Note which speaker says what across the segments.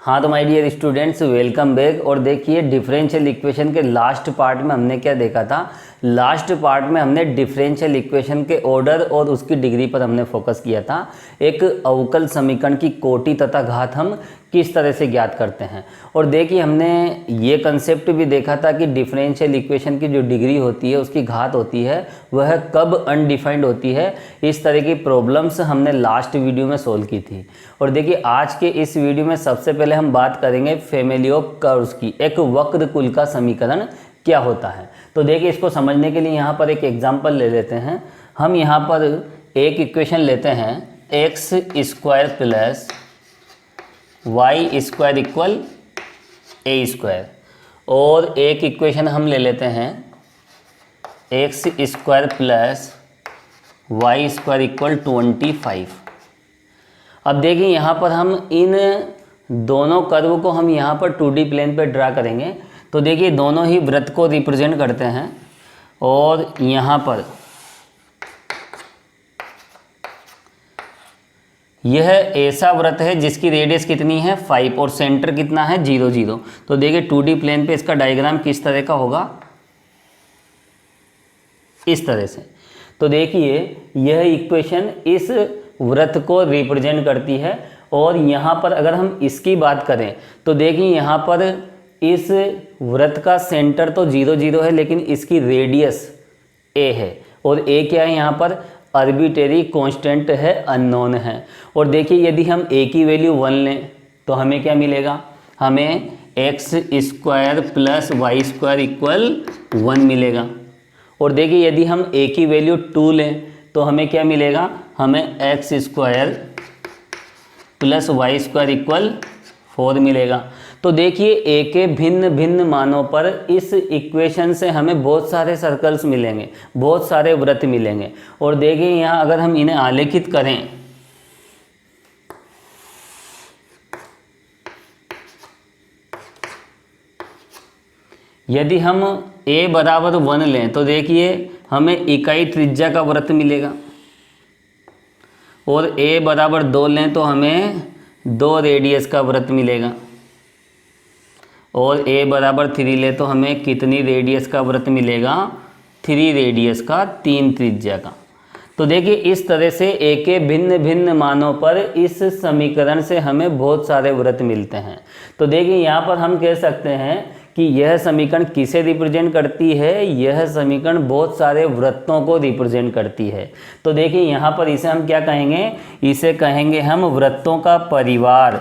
Speaker 1: हाँ तो my dear students welcome back. और देखिए डिफरेंशियल इक्वेशन के लास्ट पार्ट में हमने क्या देखा था। लास्ट पार्ट में हमने डिफरेंशियल इक्वेशन के ऑर्डर और उसकी डिग्री पर हमने फोकस किया था। एक अवकल समीकरण की कोटि तथा घात हम किस तरह से ज्ञात करते हैं। और देखिए हमने ये कंसेप्ट भी देखा था कि डिफरेंशियल इक्वेशन की जो डिग्री होती है, उसकी घात होती है, वह कब अनडिफाइंड होती है। इस तरह की प्रॉब्लम्स हमने लास्ट वीडियो में सोल्व की थी। और देखिए आज के इस वीडियो में सबसे पहले हम बात करेंगे फैमिली ऑफ कर्व्स की। एक वक्र कुल का समीकरण क्या होता है। तो देखिए इसको समझने के लिए यहाँ पर एक एग्जाम्पल ले लेते हैं। हम यहाँ पर एक इक्वेशन लेते हैं, x square plus y square equal a square. और एक इक्वेशन हम ले लेते हैं, x square plus y square equal 25। अब देखिए यहाँ पर हम इन दोनों कर्व को हम यहाँ पर 2D प्लेन पे ड्रा करेंगे। तो देखिए दोनों ही वृत्त को रिप्रेजेंट करते हैं। और यहाँ पर यह ऐसा वृत्त है जिसकी रेडियस कितनी है 5 और सेंटर कितना है 0 0। तो देखिए 2D प्लेन पे इसका डायग्राम किस तरह का होगा, इस तरह से। तो देखिए यह इक्वेशन इस वृत्त को रिप्रेजेंट करती है। और यहाँ पर अगर हम इसकी बात करें तो देखिए यहाँ पर इस वृत्त का सेंटर तो 0 0 है, लेकिन इसकी रेडियस a है। और a क्या है यहाँ पर, आर्बिट्रेरी कांस्टेंट है, अननोन है। और देखिए यदि हम a की वैल्यू 1 लें तो हमें क्या मिलेगा, हमें x square plus y square equal 1 मिलेगा। और देखिए यदि हम a की वैल्यू 2 लें तो हमें क्या मिलेगा, हमें x square plus y square equal 4 मिलेगा। तो देखिए a के भिन्न भिन्न मानों पर इस इक्वेशन से हमें बहुत सारे सर्कल्स मिलेंगे, बहुत सारे वृत्त मिलेंगे। और देखिए यहाँ अगर हम इन्हें आलेखित करें, यदि हम a बराबर 1 लें तो देखिए हमें इकाई त्रिज्या का वृत्त मिलेगा। और a बराबर 2 लें तो हमें 2 रेडियस का वृत्त मिलेगा। और a बराबर 3 ले तो हमें कितनी रेडियस का वृत्त मिलेगा, 3 रेडियस का, 3 त्रिज्या का। तो देखिए इस तरह से a के भिन्न भिन्न मानों पर इस समीकरण से हमें बहुत सारे वृत्त मिलते हैं। तो देखिए यहाँ पर हम कह सकते हैं कि यह समीकरण किसे रिप्रेजेंट करती है, यह समीकरण बहुत सारे वृत्तों को रिप्रेजेंट करती है। तो देखिए यहाँ पर इसे हम क्या कहेंगे, इसे कहेंगे हम वृत्तों का परिवार,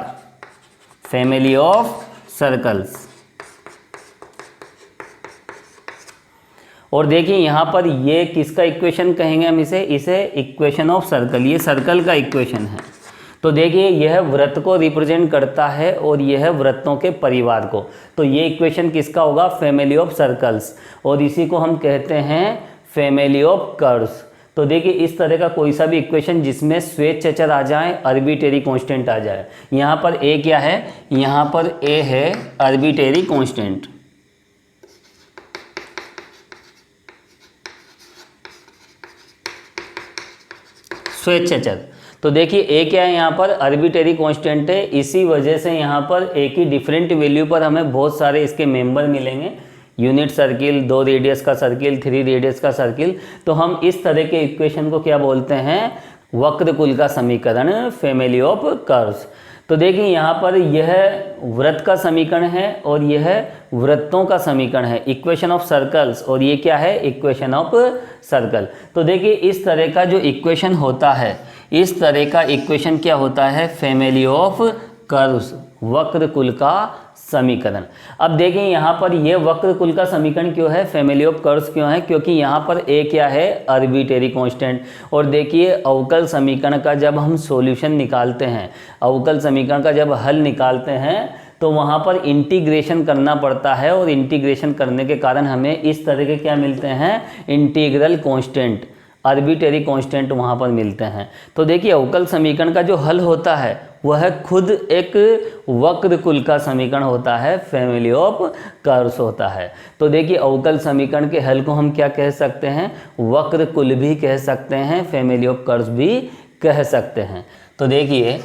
Speaker 1: फैमिली ऑफ सर्कल्स। और देखिए यहाँ पर ये किसका इक्वेशन कहेंगे हम, इसे इक्वेशन ऑफ सर्कल, ये सर्कल का इक्वेशन है। तो देखिए यह वृत्त को रिप्रेजेंट करता है और यह वृत्तों के परिवार को। तो ये इक्वेशन किसका होगा, फैमिली ऑफ सर्कल्स। और इसी को हम कहते हैं फैमिली ऑफ कर्व्स। तो देखिए इस तरह का कोई सा भी इक्वेशन जिसमें स्वेच्छ अचर आ जाए, आर्बिट्रेरी कांस्टेंट आ जाए। यहाँ पर a क्या है, यहाँ पर a है आर्बिट्रेरी कांस्टेंट। स्वेच्छ अचर। तो देखिए a क्या है, यहाँ पर आर्बिट्रेरी कांस्टेंट है। इसी वजह से यहाँ पर a की डिफरेंट वैल्यू पर हमें बहुत सारे इसके मेंबर मिलेंगे, यूनिट सर्किल, 2 रेडियस का सर्किल, 3 रेडियस का सर्किल। तो हम इस तरह के इक्वेशन को क्या बोलते हैं, वक्र कुल का समीकरण, फैमिली ऑफ कर्व्स। तो देखिए यहाँ पर यह वृत्त का समीकरण है और यह वृत्तों का समीकरण है, इक्वेशन ऑफ सर्कल्स। और ये क्या है, इक्वेशन ऑफ सर्कल। तो देखिए इस तरह का जो इक्वेशन होता है, इस तरह का इक्वेशन क्या होता है, फैमिली ऑफ कर्व्स, वक्र कुल का समीकरण। अब देखिए यहाँ पर यह वक्र कुल का समीकरण क्यों है, फैमिली ऑफ कर्व्स क्यों है, क्योंकि यहाँ पर a क्या है, आर्बिट्रेरी कांस्टेंट। और देखिए अवकल समीकरण का जब हम सॉल्यूशन निकालते हैं, अवकल समीकरण का जब हल निकालते हैं तो वहाँ पर इंटीग्रेशन करना पड़ता है। और इंटीग्रेशन करने के कारण हमें इस तरह के क्या मिलते हैं, इंटीग्रल कांस्टेंट, आर्बिट्रेरी कांस्टेंट वहाँ पर मिलते हैं। तो देखिए अवकल समीकरण का जो हल होता है वह खुद एक वक्र कुल का समीकरण होता है, फैमिली ऑफ कर्व्स होता है। तो देखिए अवकल समीकरण के हल को हम क्या कह सकते हैं, वक्र कुल भी कह सकते हैं, फैमिली ऑफ कर्व्स भी कह सकते हैं। तो देखिए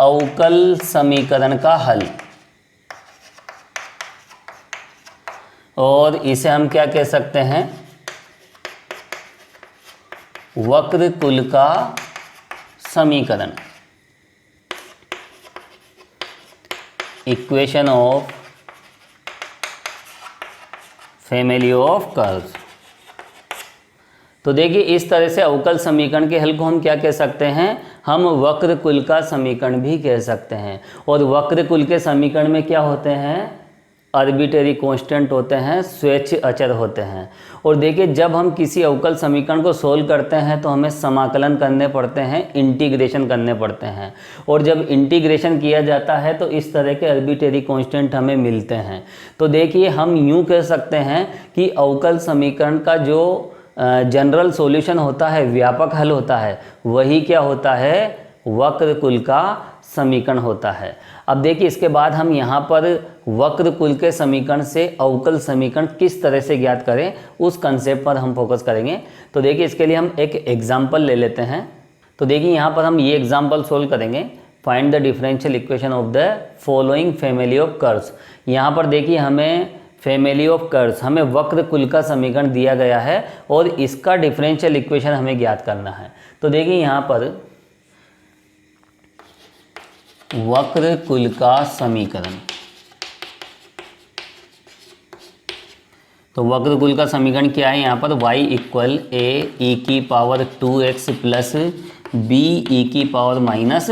Speaker 1: अवकल समीकरण का हल, और इसे हम क्या कह सकते हैं, वक्रकुल का समीकरण, equation of family of curves. तो देखिए इस तरह से अवकल समीकरण के हल को हम क्या कह सकते हैं, हम वक्रकुल का समीकरण भी कह सकते हैं। और वक्रकुल के समीकरण में क्या होते हैं, आर्बिट्रेरी कांस्टेंट होते हैं, स्वेच्छ अचर होते हैं। और देखिए जब हम किसी अवकल समीकरण को सोल्व करते हैं तो हमें समाकलन करने पड़ते हैं, इंटीग्रेशन करने पड़ते हैं। और जब इंटीग्रेशन किया जाता है तो इस तरह के आर्बिट्रेरी कांस्टेंट हमें मिलते हैं। तो देखिए हम यूँ कह सकते हैं कि अवकल समीकरण का जो जनरल सॉल्यूशन होता है, व्यापक हल होता है, वही क्या होता है, वक्रकुल का समीकरण होता है। अब देखिए इसके बाद हम यहाँ पर वक्रकुल के समीकरण से अवकल समीकरण किस तरह से ज्ञात करें, उस कंसेप्ट पर हम फोकस करेंगे। तो देखिए इसके लिए हम एक एग्जाम्पल ले लेते हैं। तो देखिए यहाँ पर हम ये एग्जाम्पल सोल्व करेंगे, find the differential equation of the following family of curves. यहाँ पर देखिए हमें फैमिली ऑफ कर्व्स, हमें वक्रकुल का समीकरण दिया गया है और इसका डिफरेंशियल इक्वेशन हमें ज्ञात करना है। तो देखिए यहाँ पर वक्रकुल का समीकरण, तो वक्रकुल का समीकरण क्या है, यहाँ पर y इक्वल ए ई की power 2x plus B E की पावर माइनस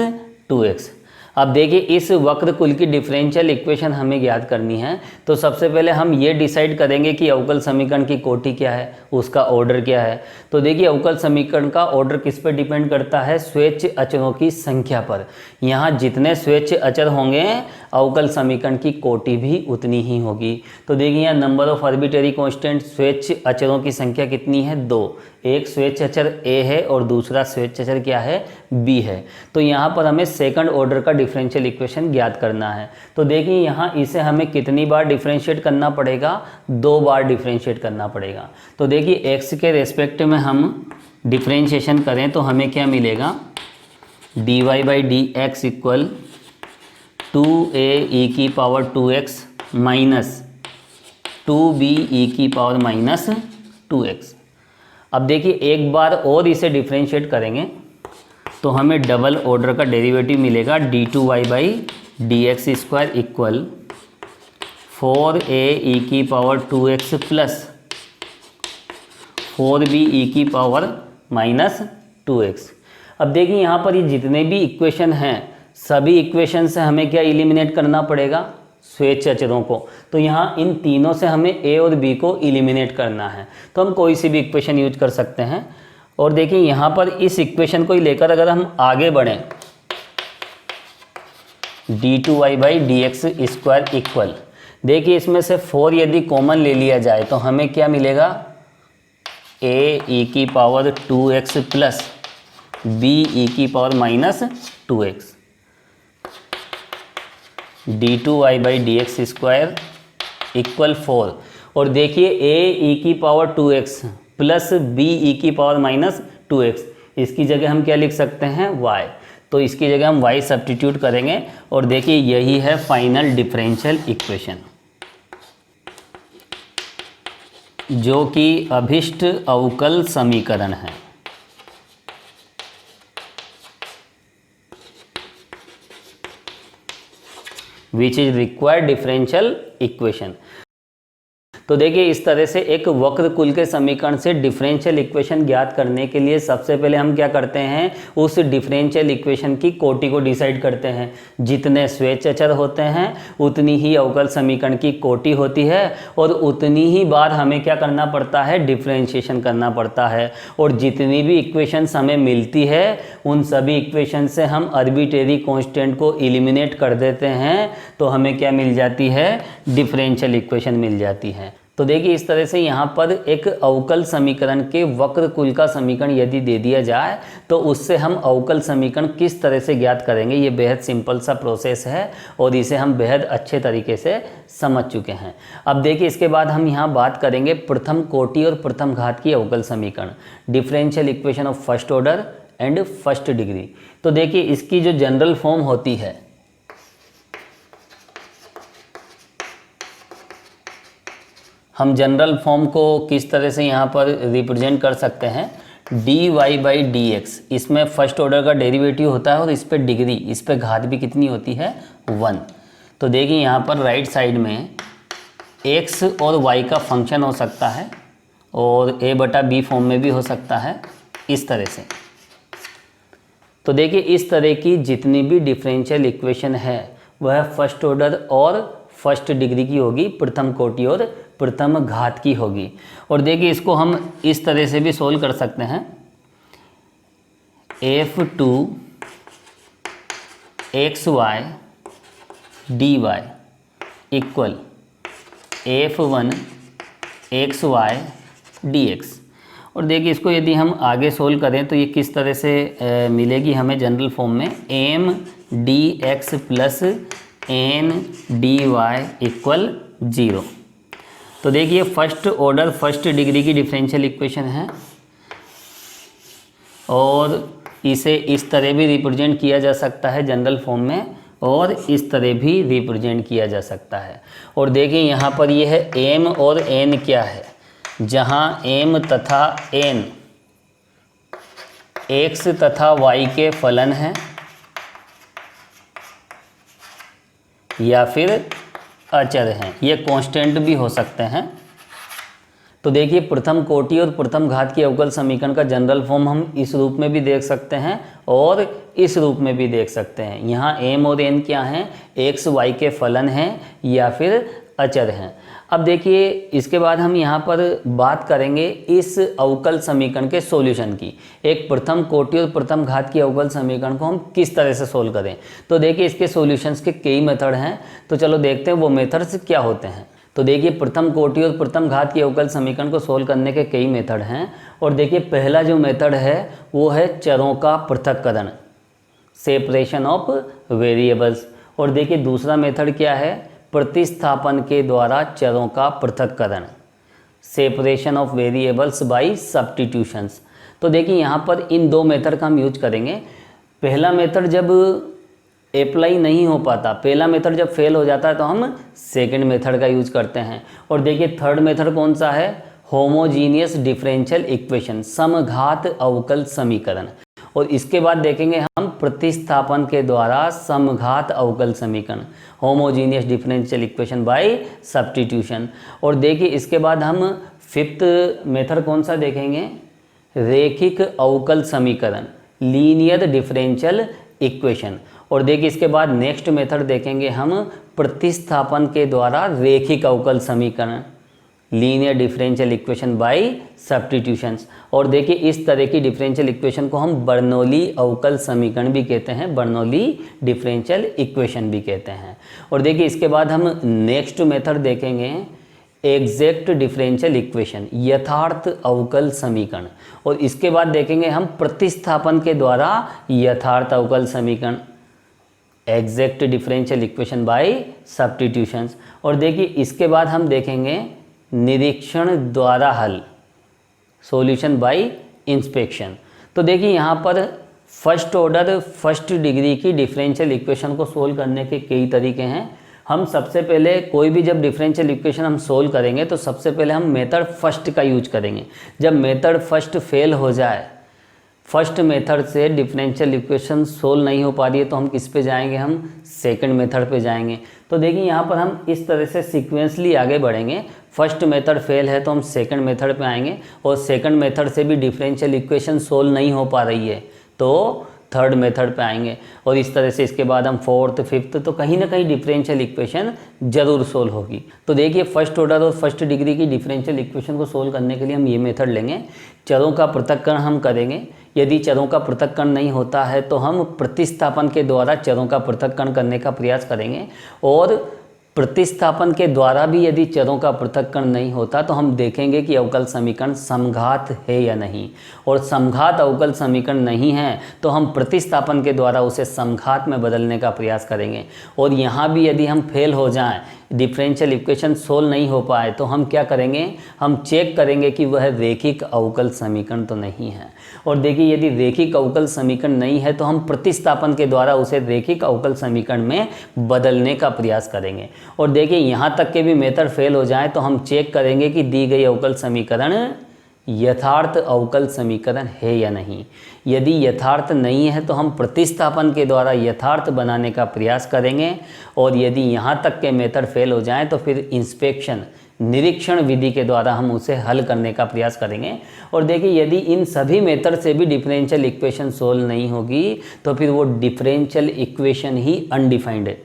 Speaker 1: 2x। अब देखिए इस वक्रकुल की डिफरेंशियल इक्वेशन हमें ज्ञात करनी है। तो सबसे पहले हम ये डिसाइड करेंगे कि अवकल समीकरण की कोटि क्या है, उसका ऑर्डर क्या है। तो देखिए अवकल समीकरण का ऑर्डर किस पर डिपेंड करता है, स्वेच्छ अचरों की संख्या पर। यहाँ जितने स्वेच्छ अचर होंगे अवकल समीकरण की कोटि भी उतनी ही होगी। तो देखिए यहाँ नंबर ऑफ आर्बिट्रेरी कांस्टेंट, स्वेच्छ अचरों की संख्या कितनी है, 2। एक स्वेच्छ अचर a है और दूसरा स्वेच्छ अचर क्या है, b है। तो यहाँ पर हमें सेकंड ऑर्डर का डिफरेंशियल इक्वेशन ज्ञात करना है। तो देखिए यहाँ इसे हमें कितनी बार डिफरेंशिएट करना पड़ेगा, 2 बार डिफरेंशिएट करना पड़ेगा। तो देखिए x के रेस्पेक्ट में हम डिफरेंशिएशन करें तो हमें क्या मिलेगा, dy by D x equal 2a ई की पावर 2x माइनस 2b ई की पावर माइनस 2x। अब देखिए एक बार और इसे डिफरेंशिएट करेंगे तो हमें डबल ऑर्डर का डेरिवेटिव मिलेगा, d2y by D x square equal 4a ई की पावर 2x प्लस 4b ई की पावर माइनस 2x। अब देखिए यहाँ पर ये जितने भी इक्वेशन हैं, सभी इक्वेशन से हमें क्या एलिमिनेट करना पड़ेगा, स्वेच्छ अचरों को। तो यहाँ इन तीनों से हमें a और b को एलिमिनेट करना है। तो हम कोई सी भी इक्वेशन यूज कर सकते हैं। और देखिए यहाँ पर इस इक्वेशन को ही लेकर अगर हम आगे बढ़ें, d2y by D x square equal, देखिए इसमें से 4 यदि कॉमन ले लिया जाए तो हमें क्या मिलेगा, a ई की पावर 2x प्लस b ई की power minus 2x, d2y by D x square equal 4। और देखिए a ई की पावर 2x प्लस b ई की पावर माइनस 2x, इसकी जगह हम क्या लिख सकते हैं, y। तो इसकी जगह हम y सब्स्टिट्यूट करेंगे और देखिए यही है फाइनल डिफरेंशियल इक्वेशन, जो कि अभिष्ट अवकल समीकरण है। Which is required differential equation. तो देखिए इस तरह से एक वक्रकुल के समीकरण से डिफरेंशियल इक्वेशन ज्ञात करने के लिए सबसे पहले हम क्या करते हैं, उस डिफरेंशियल इक्वेशन की कोटि को डिसाइड करते हैं। जितने स्वेच्छ अचर होते हैं उतनी ही अवकल समीकरण की कोटि होती है और उतनी ही बार हमें क्या करना पड़ता है, डिफरेंशिएशन करना पड़ता है। और जितनी भी इक्वेशंस हमें मिलती है उन सभी इक्वेशन से हम आर्बिट्रेरी कांस्टेंट को एलिमिनेट कर देते हैं, तो हमें क्या मिल जाती है, डिफरेंशियल इक्वेशन मिल जाती है। तो देखिए इस तरह से यहाँ पर एक अवकल समीकरण के वक्रकुल का समीकरण यदि दे दिया जाए तो उससे हम अवकल समीकरण किस तरह से ज्ञात करेंगे, ये बेहद सिंपल सा प्रोसेस है और इसे हम बेहद अच्छे तरीके से समझ चुके हैं। अब देखिए इसके बाद हम यहाँ बात करेंगे प्रथम कोटि और प्रथम घात की अवकल समीकरण, differential equation of first order and first degree. तो देखिए इसकी जो जनरल फॉर्म होती है, हम जनरल फॉर्म को किस तरह से यहाँ पर रिप्रेजेंट कर सकते हैं, dy/dx, इसमें फर्स्ट ऑर्डर का डेरिवेटिव होता है और इस पर डिग्री, इस पर घात भी कितनी होती है, 1। तो देखिए यहाँ पर राइट साइड में x और y का फंक्शन हो सकता है और a/b फॉर्म में भी हो सकता है, इस तरह से। तो देखिए इस तरह की जितनी भी डिफरेंशियल इक्वेशन है वह फर्स्ट ऑर्डर और फर्स्ट डिग्री की होगी, प्रथम कोटि और प्रथम घात की होगी। और देखिए इसको हम इस तरह से भी सोल्व कर सकते हैं, f2xy dy equal f1xy dx। और देखिए इसको यदि हम आगे सोल्व करें तो ये किस तरह से मिलेगी हमें जनरल फॉर्म में, m dx plus n dy equal 0। तो देखिए फर्स्ट ऑर्डर फर्स्ट डिग्री की डिफरेंशियल इक्वेशन है और इसे इस तरह भी रिप्रेजेंट किया जा सकता है जनरल फॉर्म में और इस तरह भी रिप्रेजेंट किया जा सकता है। और देखिए यहाँ पर ये है m और n क्या है, जहाँ m तथा n x तथा y के फलन हैं या फिर अचर हैं, ये कांस्टेंट भी हो सकते हैं। तो देखिए प्रथम कोटि और प्रथम घात की अवकल समीकरण का जनरल फॉर्म हम इस रूप में भी देख सकते हैं और इस रूप में भी देख सकते हैं। यहाँ m और n क्या हैं, x y के फलन हैं या फिर अचर हैं। अब देखिए इसके बाद हम यहाँ पर बात करेंगे इस अवकल समीकरण के सॉल्यूशन की। एक प्रथम कोटि और प्रथम घात की अवकल समीकरण को हम किस तरह से सोल्व करें। तो देखिए इसके सॉल्यूशंस के कई मेथड हैं, तो चलो देखते हैं वो मेथड्स क्या होते हैं। तो देखिए प्रथम कोटि और प्रथम घात की अवकल समीकरण को सोल्व करने के कई मेथड हैं और देखिए पहला जो मेथड है वो है चरों का पृथक्करण, सेपरेशन ऑफ वेरिएबल्स। और देखिए दूसरा मेथड क्या है, प्रतिस्थापन के द्वारा चरों का पृथक्करण, separation of variables by substitutions. तो देखिए यहाँ पर इन दो मेथड का हम यूज करेंगे। पहला मेथड जब अप्लाई नहीं हो पाता, पहला मेथड जब फेल हो जाता है तो हम सेकंड मेथड का यूज करते हैं। और देखिए थर्ड मेथड कौन सा है, होमोजीनियस डिफरेंशियल इक्वेशन, समघात अवकल समीकरण। और इसके बाद देखेंगे हम प्रतिस्थापन के द्वारा समघात अवकल समीकरण, homogeneous differential equation by substitution. और देखिए इसके बाद हम फिफ्थ मेथड कौन सा देखेंगे, रेखिक अवकल समीकरण, लीनियर डिफरेंशियल इक्वेशन। और देखिए इसके बाद नेक्स्ट मेथड देखेंगे हम प्रतिस्थापन के द्वारा रेखिक अवकल समीकरण, linear differential equation by substitutions. और देखिए इस तरह की डिफरेंशियल इक्वेशन को हम बर्नौली अवकल समीकरण भी कहते हैं, बर्नौली डिफरेंशियल इक्वेशन भी कहते हैं। और देखिए इसके बाद हम नेक्स्ट मेथड देखेंगे एग्जैक्ट डिफरेंशियल इक्वेशन, यथार्थ अवकल समीकरण। और इसके बाद देखेंगे हम प्रतिस्थापन के द्वारा यथार्थ अवकल समीकरण, exact differential equation by substitutions. और देखिए इसके बाद हम देखेंगे निरीक्षण द्वारा हल, सॉल्यूशन बाय इंस्पेक्शन। तो देखिए यहाँ पर फर्स्ट ऑर्डर फर्स्ट डिग्री की डिफरेंशियल इक्वेशन को सोल्व करने के कई तरीके हैं। हम सबसे पहले कोई भी जब डिफरेंशियल इक्वेशन हम सोल्व करेंगे तो सबसे पहले हम मेथड फर्स्ट का यूज करेंगे। जब मेथड फर्स्ट फेल हो जाए, फर्स्ट मेथड से डिफरेंशियल इक्वेशन सोल्व नहीं हो पा रही है, तो हम किस पे जाएंगे, हम सेकंड मेथड पे जाएंगे। तो देखिए यहाँ पर हम इस तरह से सीक्वेंसली आगे बढ़ेंगे। फर्स्ट मेथड फेल है तो हम सेकंड मेथड पे आएंगे और सेकंड मेथड से भी डिफरेंशियल इक्वेशन सोल्व नहीं हो पा रही है तो थर्ड मेथड पे आएंगे। और इस तरह से इसके बाद हम फोर्थ फिफ्थ, तो कहीं ना कहीं डिफरेंशियल इक्वेशन जरूर सोल्व होगी। तो देखिए फर्स्ट ऑर्डर और फर्स्ट डिग्री की डिफरेंशियल इक्वेशन को सोल्व करने के लिए हम ये मेथड लेंगे, चरों का पृथक्करण हम करेंगे। यदि चरों का पृथक्करण नहीं होता है तो हम प्रतिस्थापन के द्वारा चरों का पृथक्करण करने का प्रयास करेंगे। और प्रतिस्थापन के द्वारा भी यदि चरों का पृथक्करण नहीं होता तो हम देखेंगे कि अवकल समीकरण समघात है या नहीं। और समघात अवकल समीकरण नहीं है तो हम प्रतिस्थापन के द्वारा उसे समघात में बदलने का प्रयास करेंगे। और यहाँ भी यदि हम फेल हो जाएं, डिफरेंशियल इक्वेशन सोल्व नहीं हो पाए तो हम क्या करेंगे, हम चेक करेंगे कि वह रेखिक अवकल समीकरण तो नहीं है। और देखिए यदि रेखिक अवकल समीकरण नहीं है तो हम प्रतिस्थापन के द्वारा उसे रेखिक अवकल समीकरण में बदलने का प्रयास करेंगे। और देखिए यहाँ तक के भी मेथड फेल हो जाए तो हम चेक करेंगे कि दी गई अवकल समीकरण यथार्थ अवकल समीकरण है या नहीं। यदि यथार्थ नहीं है तो हम प्रतिस्थापन के द्वारा यथार्थ बनाने का प्रयास करेंगे। और यदि यहाँ तक के मेथड फेल हो जाएं तो फिर इंस्पेक्शन निरीक्षण विधि के द्वारा हम उसे हल करने का प्रयास करेंगे। और देखिए यदि इन सभी मेथड से भी डिफरेंशियल इक्वेशन सोल्व नहीं होगी तो फिर वो डिफरेंशियल इक्वेशन ही अनडिफाइंड है,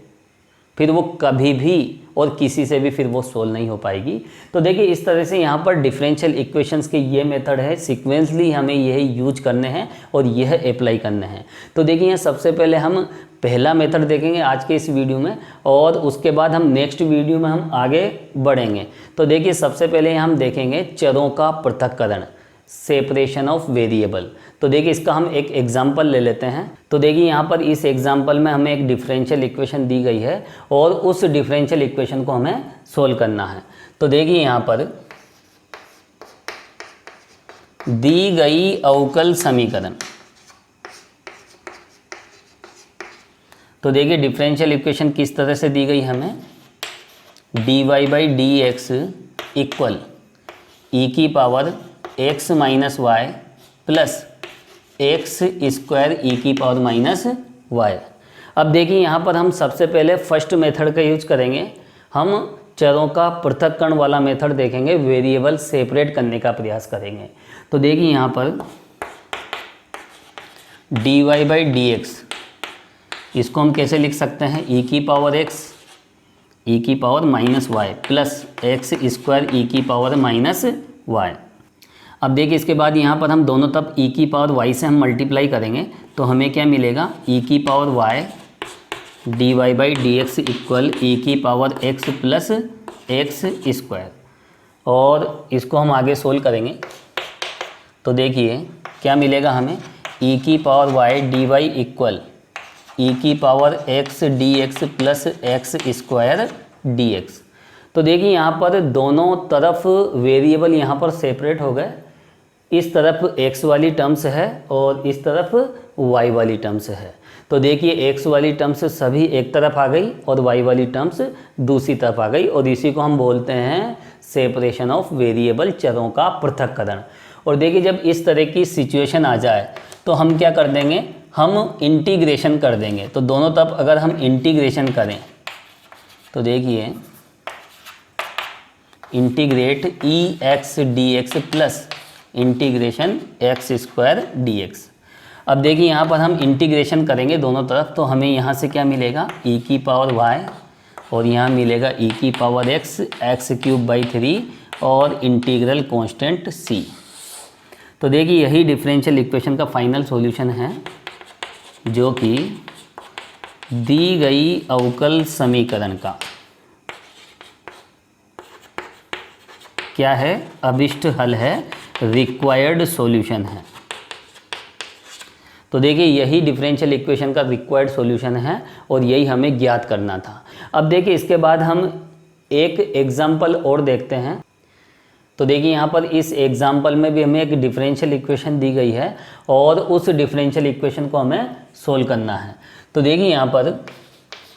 Speaker 1: फिर वो कभी भी और किसी से भी फिर वो सोल्व नहीं हो पाएगी। तो देखिए इस तरह से यहाँ पर डिफरेंशियल इक्वेशंस के ये मेथड है, सीक्वेंसली हमें यही यूज करने हैं और यह अप्लाई करने हैं। तो देखिए यहाँ सबसे पहले हम पहला मेथड देखेंगे आज के इस वीडियो में, और उसके बाद हम नेक्स्ट वीडियो में हम आगे बढ़ेंगे। तो देखिए सबसे पहले हम देखेंगे चरों का पृथक्करण, सेपरेशन ऑफ वेरिएबल। तो देखिए इसका हम एक एग्जांपल ले लेते हैं। तो देखिए यहाँ पर इस एग्जांपल में हमें एक डिफरेंशियल इक्वेशन दी गई है और उस डिफरेंशियल इक्वेशन को हमें सोल्व करना है। तो देखिए यहाँ पर दी गई अवकल समीकरण, तो देखिए डिफरेंशियल इक्वेशन किस तरह से दी गई हमें, dy/dx इक्वल e की power x minus y plus x square e की पावर माइनस वाई। अब देखिए यहाँ पर हम सबसे पहले फर्स्ट मेथड का यूज करेंगे। हम चरों का पृथक्करण वाला मेथड देखेंगे, वेरिएबल सेपरेट करने का प्रयास करेंगे। तो देखिए यहाँ पर dy/dx इसको हम कैसे लिख सकते हैं, e की पावर x ई की power minus y plus x square e की पावर माइनस वाई। अब देखिए इसके बाद यहाँ पर हम दोनों तरफ e की पावर y से हम मल्टीप्लाई करेंगे तो हमें क्या मिलेगा, e की power y dy/dx equal e की power x plus x square. और इसको हम आगे सोल्व करेंगे तो देखिए क्या मिलेगा हमें, e की power y dy equal e की power x dx plus x square dx। तो देखिए यहाँ पर दोनों तरफ वेरिएबल यहाँ पर सेपरेट हो गए, इस तरफ x वाली टर्म्स है और इस तरफ y वाली टर्म्स है। तो देखिए x वाली टर्म्स सभी एक तरफ आ गई और y वाली टर्म्स दूसरी तरफ आ गई, और इसी को हम बोलते हैं सेपरेशन ऑफ वेरिएबल, चरों का पृथक्करण। और देखिए जब इस तरह की सिचुएशन आ जाए तो हम क्या कर देंगे, हम इंटीग्रेशन कर देंगे। तो दोनों तरफ अगर हम इंटीग्रेशन करें तो देखिए integrate x d x plus integration x square dx। अब देखिए यहाँ पर हम इंटीग्रेशन करेंगे दोनों तरफ तो हमें यहाँ से क्या मिलेगा, e की पावर y और यहाँ मिलेगा e की पावर x x³/3 और इंटीग्रल कांस्टेंट c। तो देखिए यही डिफरेंशियल इक्वेशन का फाइनल सॉल्यूशन है जो कि दी गई अवकल समीकरण का क्या है, अभिष्ट हल है, रिक्वायर्ड सॉल्यूशन है। तो देखिए यही डिफरेंशियल इक्वेशन का रिक्वायर्ड सॉल्यूशन है और यही हमें ज्ञात करना था। अब देखिए इसके बाद हम एक एग्जांपल और देखते हैं। तो देखिए यहाँ पर इस एग्जांपल में भी हमें एक डिफरेंशियल इक्वेशन दी गई है और उस डिफरेंशियल इक्वेशन को हमें सोल्व करना है। तो देखिए यहाँ पर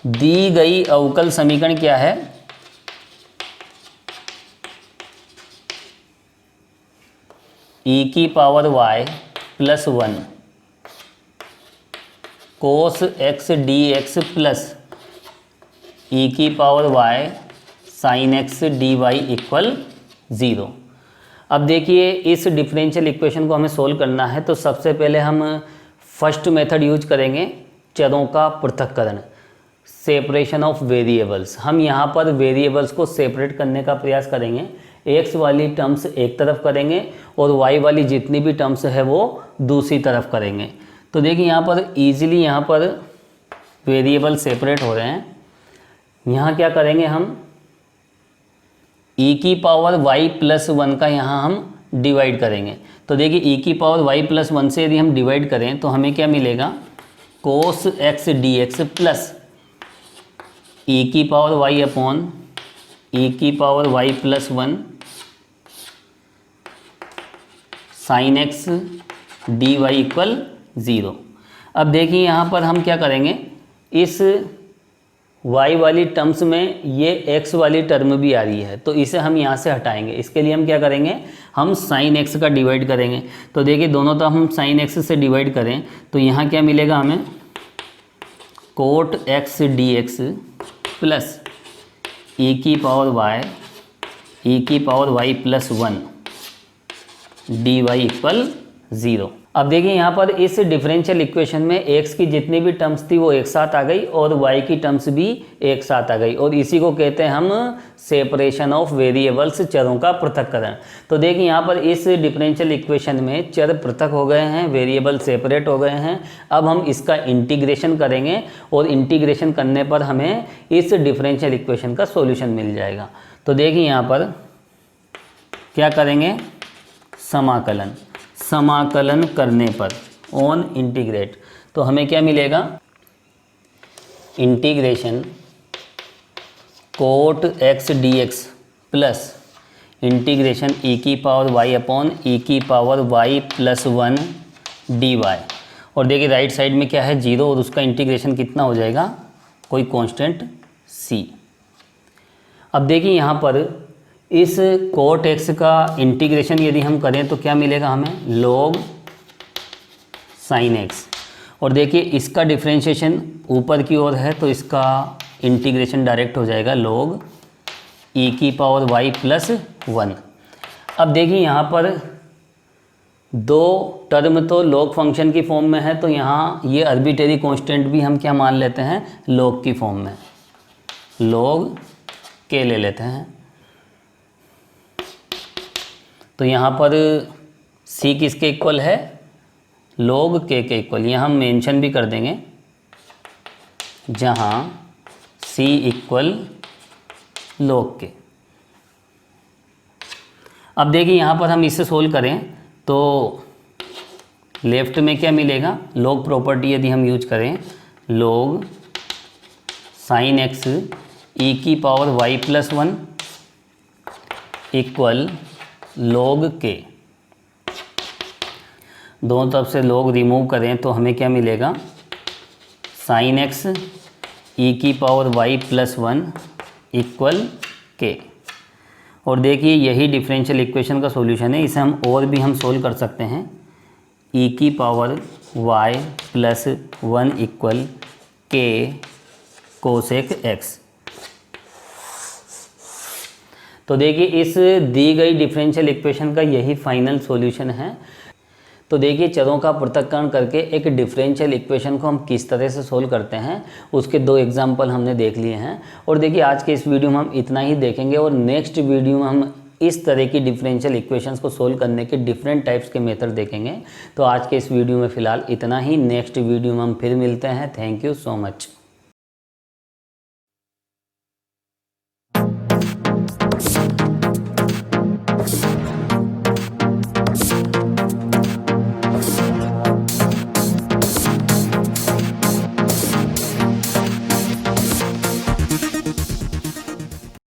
Speaker 1: दी गई अवकल समीकरण क्या है, e की power y plus 1 cos x d x plus e की power y sine x d y equal 0। अब देखिए इस डिफरेंशियल इक्वेशन को हमें सोल्व करना है तो सबसे पहले हम फर्स्ट मेथड यूज करेंगे, चरों का पृथक्करण, सेपरेशन ऑफ वेरिएबल्स। हम यहाँ पर वेरिएबल्स को सेपरेट करने का प्रयास करेंगे, x वाली टर्म्स एक तरफ करेंगे और y वाली जितनी भी टर्म्स है वो दूसरी तरफ करेंगे। तो देखिए यहाँ पर ईजिली यहाँ पर वेरिएबल सेपरेट हो रहे हैं। यहाँ क्या करेंगे, हम e की पावर y प्लस 1 का यहाँ हम डिवाइड करेंगे। तो देखिए e की पावर y प्लस 1 से यदि हम डिवाइड करें तो हमें क्या मिलेगा, cos x d x plus e की पावर y अपॉन ई की power y plus 1 sine x d y equal 0। अब देखिए यहाँ पर हम क्या करेंगे, इस y वाली टर्म्स में ये x वाली टर्म भी आ रही है, तो इसे हम यहाँ से हटाएंगे। इसके लिए हम क्या करेंगे, हम साइन x का डिवाइड करेंगे। तो देखिए दोनों तरफ हम साइन x से डिवाइड करें तो यहाँ क्या मिलेगा हमें, cot x dx plus e की power y plus 1 dy equal 0। अब देखिए यहाँ पर इस डिफरेंशियल इक्वेशन में x की जितनी भी टर्म्स थी वो एक साथ आ गई और y की टर्म्स भी एक साथ आ गई, और इसी को कहते हैं हम सेपरेशन ऑफ वेरिएबल्स, चरों का पृथक्करण। तो देखिए यहाँ पर इस डिफरेंशियल इक्वेशन में चर पृथक हो गए हैं, वेरिएबल सेपरेट हो गए हैं। अब हम इसका इंटीग्रेशन करेंगे और इंटीग्रेशन करने पर हमें इस डिफरेंशियल इक्वेशन का सॉल्यूशन मिल जाएगा। तो देखिए यहाँ पर क्या करेंगे, समाकलन करने पर ऑन इंटीग्रेट, तो हमें क्या मिलेगा, integration cot x dx plus integration e की पावर y अपॉन e की पावर y प्लस 1 dy। और देखिए राइट साइड में क्या है, 0, और उसका इंटीग्रेशन कितना हो जाएगा, कोई कांस्टेंट c। अब देखिए यहाँ पर इस कोट x का इंटीग्रेशन यदि हम करें तो क्या मिलेगा हमें, log साइन x। और देखिए इसका डिफ्रेंशिएशन ऊपर की ओर है तो इसका इंटीग्रेशन डायरेक्ट हो जाएगा log e की पावर y प्लस 1। अब देखिए यहाँ पर दो टर्म तो log फंक्शन की फॉर्म में है, तो यहाँ ये आर्बिट्रेरी कांस्टेंट भी हम क्या मान लेते हैं, log की फॉर्म में, log k ले लेते हैं। तो यहाँ पर c किसके इक्वल है, log k के इक्वल। यहाँ हम मेंशन भी कर देंगे जहाँ c इक्वल log k। अब देखिए यहाँ पर हम इसे सोल्व करें तो लेफ्ट में क्या मिलेगा, log प्रॉपर्टी यदि हम यूज करें, log साइन x e की power y plus 1 equal log k। दोनों तरफ से log रिमूव करें तो हमें क्या मिलेगा, साइन x e की power y plus 1 equal k। और देखिए यही डिफरेंशियल इक्वेशन का सॉल्यूशन है, इसे हम और भी हम सोल्व कर सकते हैं, e की power y plus 1 equal k cosec x। तो देखिए इस दी गई डिफरेंशियल इक्वेशन का यही फाइनल सॉल्यूशन है। तो देखिए चरों का पृथक्करण करके एक डिफरेंशियल इक्वेशन को हम किस तरह से सोल्व करते हैं, उसके दो एग्जाम्पल हमने देख लिए हैं। और देखिए आज के इस वीडियो में हम इतना ही देखेंगे, और नेक्स्ट वीडियो में हम इस तरह की डिफरेंशियल इक्वेशंस को सोल्व करने के डिफरेंट टाइप्स के मेथड देखेंगे। तो आज के इस वीडियो में फ़िलहाल इतना ही, नेक्स्ट वीडियो में हम फिर मिलते हैं। Thank you so much.